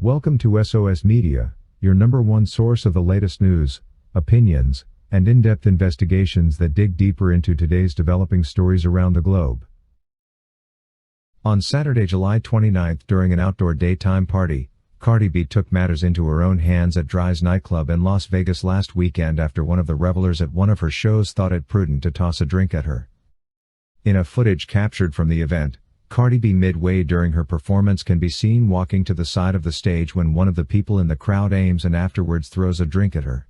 Welcome to SOS Media, your number one source of the latest news, opinions, and in-depth investigations that dig deeper into today's developing stories around the globe. On Saturday, July 29th, during an outdoor daytime party, Cardi B took matters into her own hands at Drai's Nightclub in Las Vegas last weekend after one of the revelers at one of her shows thought it prudent to toss a drink at her. In a footage captured from the event, Cardi B midway during her performance can be seen walking to the side of the stage when one of the people in the crowd aims and afterwards throws a drink at her.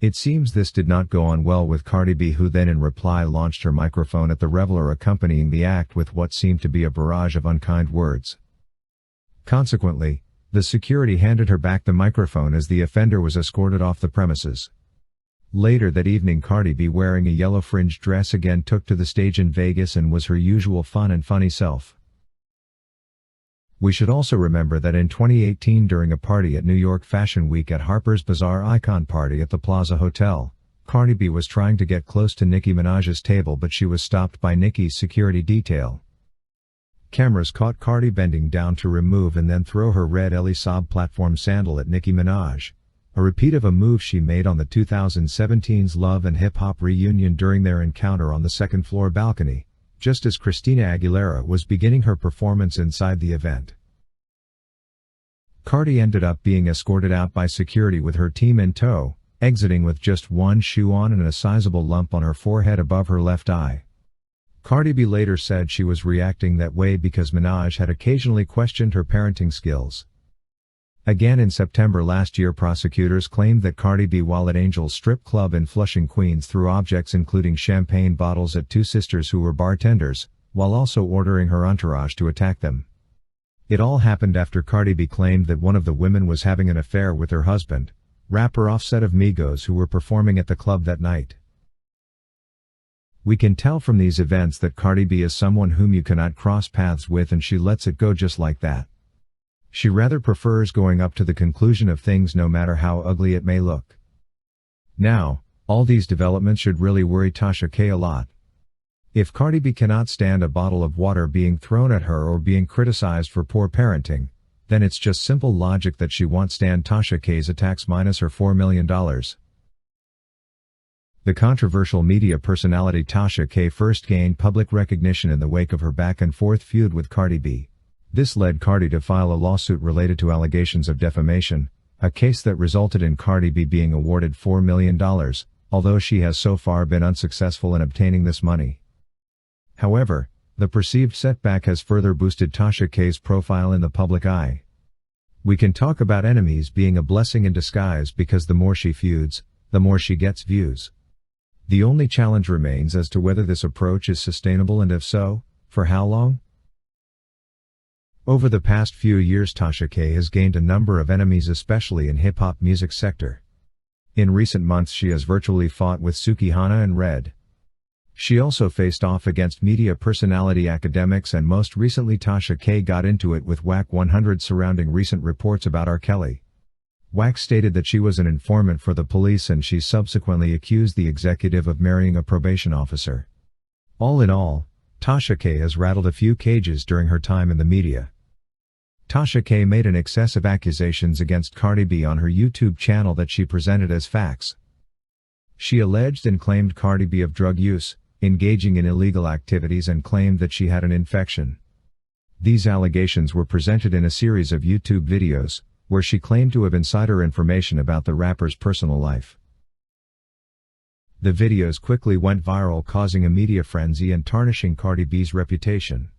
It seems this did not go on well with Cardi B, who then in reply launched her microphone at the reveler, accompanying the act with what seemed to be a barrage of unkind words. Consequently, the security handed her back the microphone as the offender was escorted off the premises. Later that evening, Cardi B, wearing a yellow fringed dress, again took to the stage in Vegas and was her usual fun and funny self. We should also remember that in 2018, during a party at New York Fashion Week at Harper's Bazaar Icon Party at the Plaza Hotel, Cardi B was trying to get close to Nicki Minaj's table, but she was stopped by Nicki's security detail. Cameras caught Cardi bending down to remove and then throw her red Ellie Saab platform sandal at Nicki Minaj, a repeat of a move she made on the 2017's Love and Hip Hop reunion during their encounter on the second-floor balcony, just as Christina Aguilera was beginning her performance inside the event. Cardi ended up being escorted out by security with her team in tow, exiting with just one shoe on and a sizable lump on her forehead above her left eye. Cardi B later said she was reacting that way because Minaj had occasionally questioned her parenting skills. Again in September last year, prosecutors claimed that Cardi B, while at Angel's Strip Club in Flushing, Queens, threw objects including champagne bottles at two sisters who were bartenders, while also ordering her entourage to attack them. It all happened after Cardi B claimed that one of the women was having an affair with her husband, rapper Offset of Migos, who were performing at the club that night. We can tell from these events that Cardi B is someone whom you cannot cross paths with, and she lets it go just like that. She rather prefers going up to the conclusion of things, no matter how ugly it may look. Now, all these developments should really worry Tasha K a lot. If Cardi B cannot stand a bottle of water being thrown at her or being criticized for poor parenting, then it's just simple logic that she won't stand Tasha K's attacks minus her $4 million. The controversial media personality Tasha K first gained public recognition in the wake of her back-and-forth feud with Cardi B. This led Cardi to file a lawsuit related to allegations of defamation, a case that resulted in Cardi B being awarded $4 million, although she has so far been unsuccessful in obtaining this money. However, the perceived setback has further boosted Tasha K's profile in the public eye. We can talk about enemies being a blessing in disguise, because the more she feuds, the more she gets views. The only challenge remains as to whether this approach is sustainable, and if so, for how long? Over the past few years, Tasha K has gained a number of enemies, especially in hip-hop music sector. In recent months, she has virtually fought with Sukihana and Red. She also faced off against media personality, academics, and most recently Tasha K got into it with WAC 100 surrounding recent reports about R. Kelly. WAC stated that she was an informant for the police, and she subsequently accused the executive of marrying a probation officer. All in all, Tasha K has rattled a few cages during her time in the media. Tasha K made an excessive accusations against Cardi B on her YouTube channel that she presented as facts. She alleged and claimed Cardi B of drug use, engaging in illegal activities, and claimed that she had an infection. These allegations were presented in a series of YouTube videos, where she claimed to have insider information about the rapper's personal life. The videos quickly went viral, causing a media frenzy and tarnishing Cardi B's reputation.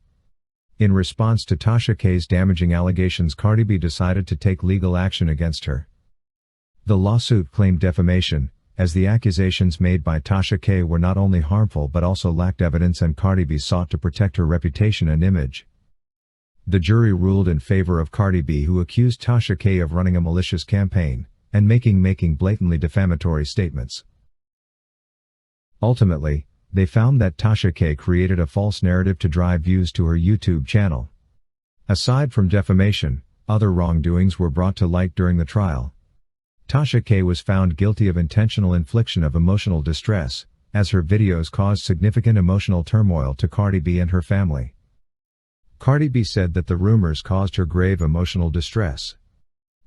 In response to Tasha K's damaging allegations, Cardi B decided to take legal action against her. The lawsuit claimed defamation, as the accusations made by Tasha K were not only harmful but also lacked evidence, and Cardi B sought to protect her reputation and image. The jury ruled in favor of Cardi B, who accused Tasha K of running a malicious campaign and making blatantly defamatory statements. Ultimately, they found that Tasha K created a false narrative to drive views to her YouTube channel. Aside from defamation, other wrongdoings were brought to light during the trial. Tasha K was found guilty of intentional infliction of emotional distress, as her videos caused significant emotional turmoil to Cardi B and her family. Cardi B said that the rumors caused her grave emotional distress.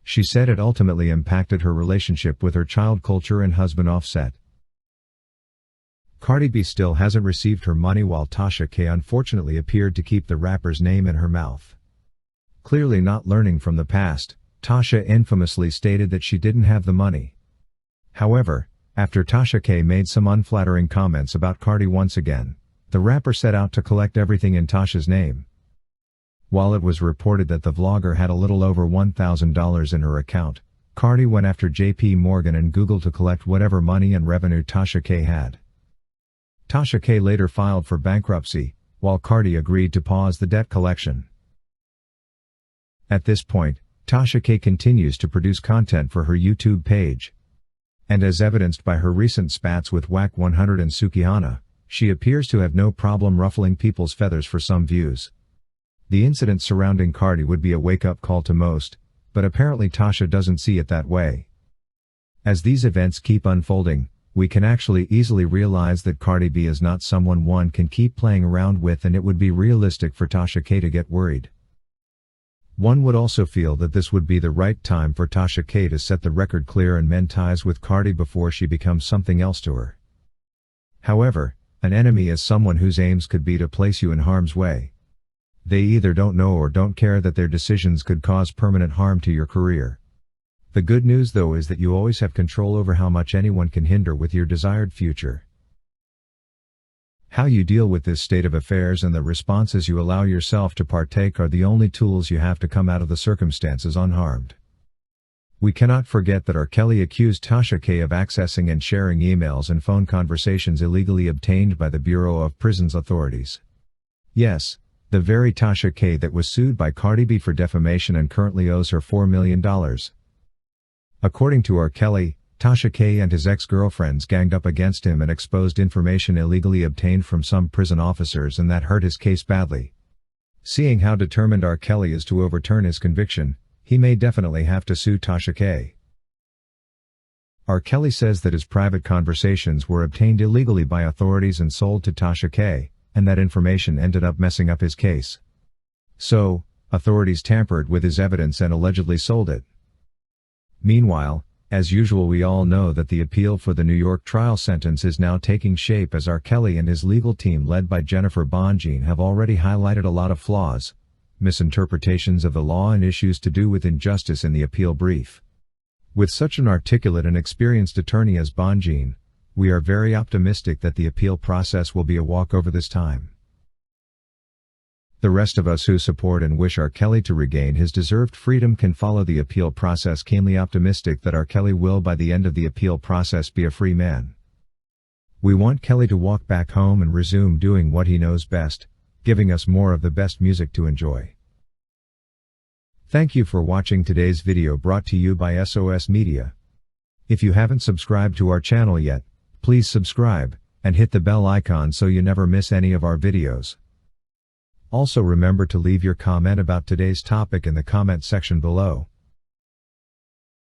She said it ultimately impacted her relationship with her child Culture and husband Offset. Cardi B still hasn't received her money, while Tasha K unfortunately appeared to keep the rapper's name in her mouth. Clearly not learning from the past, Tasha infamously stated that she didn't have the money. However, after Tasha K made some unflattering comments about Cardi once again, the rapper set out to collect everything in Tasha's name. While it was reported that the vlogger had a little over $1,000 in her account, Cardi went after JP Morgan and Google to collect whatever money and revenue Tasha K had. Tasha K later filed for bankruptcy, while Cardi agreed to pause the debt collection. At this point, Tasha K continues to produce content for her YouTube page. And as evidenced by her recent spats with Whack 100 and Sukihana, she appears to have no problem ruffling people's feathers for some views. The incident surrounding Cardi would be a wake-up call to most, but apparently Tasha doesn't see it that way. As these events keep unfolding, we can actually easily realize that Cardi B is not someone one can keep playing around with, and it would be realistic for Tasha K to get worried. One would also feel that this would be the right time for Tasha K to set the record clear and mend ties with Cardi before she becomes something else to her. However, an enemy is someone whose aims could be to place you in harm's way. They either don't know or don't care that their decisions could cause permanent harm to your career. The good news though is that you always have control over how much anyone can hinder with your desired future. How you deal with this state of affairs and the responses you allow yourself to partake are the only tools you have to come out of the circumstances unharmed. We cannot forget that R. Kelly accused Tasha K of accessing and sharing emails and phone conversations illegally obtained by the Bureau of Prisons authorities. Yes, the very Tasha K that was sued by Cardi B for defamation and currently owes her $4 million. According to R. Kelly, Tasha K and his ex-girlfriends ganged up against him and exposed information illegally obtained from some prison officers, and that hurt his case badly. Seeing how determined R. Kelly is to overturn his conviction, he may definitely have to sue Tasha K. R. Kelly says that his private conversations were obtained illegally by authorities and sold to Tasha K, and that information ended up messing up his case. So, authorities tampered with his evidence and allegedly sold it. Meanwhile, as usual, we all know that the appeal for the New York trial sentence is now taking shape, as R. Kelly and his legal team led by Jennifer Bonjean have already highlighted a lot of flaws, misinterpretations of the law and issues to do with injustice in the appeal brief. With such an articulate and experienced attorney as Bonjean, we are very optimistic that the appeal process will be a walkover this time. The rest of us who support and wish R. Kelly to regain his deserved freedom can follow the appeal process, keenly optimistic that R. Kelly will by the end of the appeal process be a free man. We want Kelly to walk back home and resume doing what he knows best, giving us more of the best music to enjoy. Thank you for watching today's video, brought to you by SOS Media. If you haven't subscribed to our channel yet, please subscribe, and hit the bell icon so you never miss any of our videos. Also remember to leave your comment about today's topic in the comment section below.